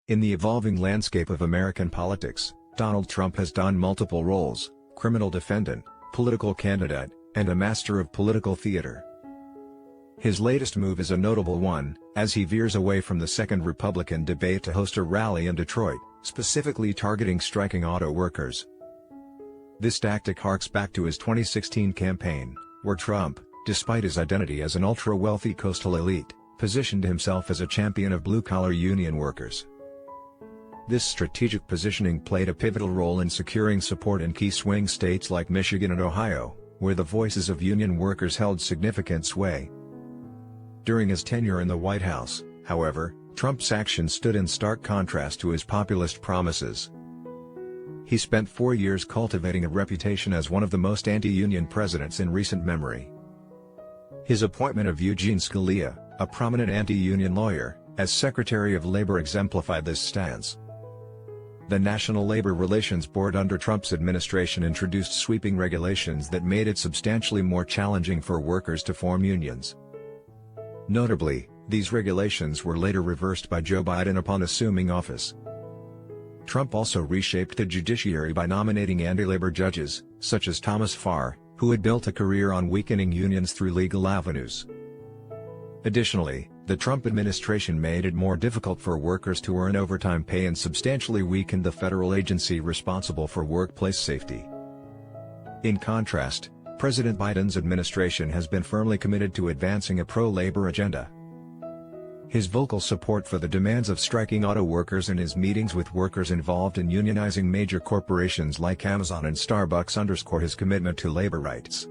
In the evolving landscape of American politics, Donald Trump has donned multiple roles: criminal defendant, political candidate, and a master of political theater. His latest move is a notable one, as he veers away from the second Republican debate to host a rally in Detroit, specifically targeting striking auto workers. This tactic harks back to his 2016 campaign, where Trump, despite his identity as an ultra-wealthy coastal elite, positioned himself as a champion of blue-collar union workers. This strategic positioning played a pivotal role in securing support in key swing states like Michigan and Ohio, where the voices of union workers held significant sway. During his tenure in the White House, however, Trump's actions stood in stark contrast to his populist promises. He spent 4 years cultivating a reputation as one of the most anti-union presidents in recent memory. His appointment of Eugene Scalia, a prominent anti-union lawyer, as Secretary of Labor exemplified this stance. The National Labor Relations Board under Trump's administration introduced sweeping regulations that made it substantially more challenging for workers to form unions. Notably, these regulations were later reversed by Joe Biden upon assuming office. Trump also reshaped the judiciary by nominating anti-labor judges, such as Thomas Farr, who had built a career on weakening unions through legal avenues. Additionally, the Trump administration made it more difficult for workers to earn overtime pay and substantially weakened the federal agency responsible for workplace safety. In contrast, President Biden's administration has been firmly committed to advancing a pro-labor agenda. His vocal support for the demands of striking auto workers and his meetings with workers involved in unionizing major corporations like Amazon and Starbucks underscore his commitment to labor rights.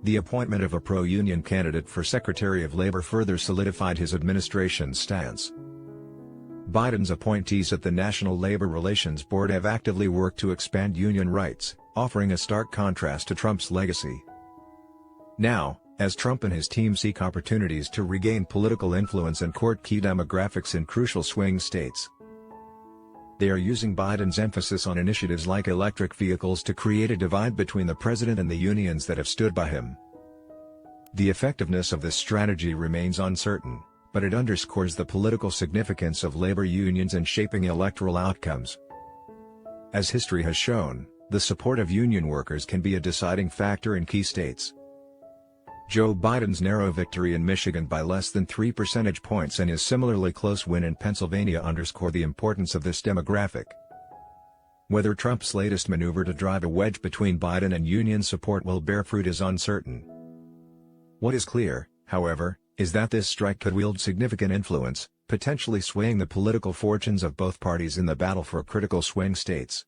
The appointment of a pro-union candidate for Secretary of Labor further solidified his administration's stance. Biden's appointees at the National Labor Relations Board have actively worked to expand union rights, offering a stark contrast to Trump's legacy. Now, as Trump and his team seek opportunities to regain political influence and court key demographics in crucial swing states, they are using Biden's emphasis on initiatives like electric vehicles to create a divide between the president and the unions that have stood by him. The effectiveness of this strategy remains uncertain, but it underscores the political significance of labor unions in shaping electoral outcomes. As history has shown, the support of union workers can be a deciding factor in key states. Joe Biden's narrow victory in Michigan by less than 3 percentage points and his similarly close win in Pennsylvania underscore the importance of this demographic. Whether Trump's latest maneuver to drive a wedge between Biden and union support will bear fruit is uncertain. What is clear, however, is that this strike could wield significant influence, potentially swaying the political fortunes of both parties in the battle for critical swing states.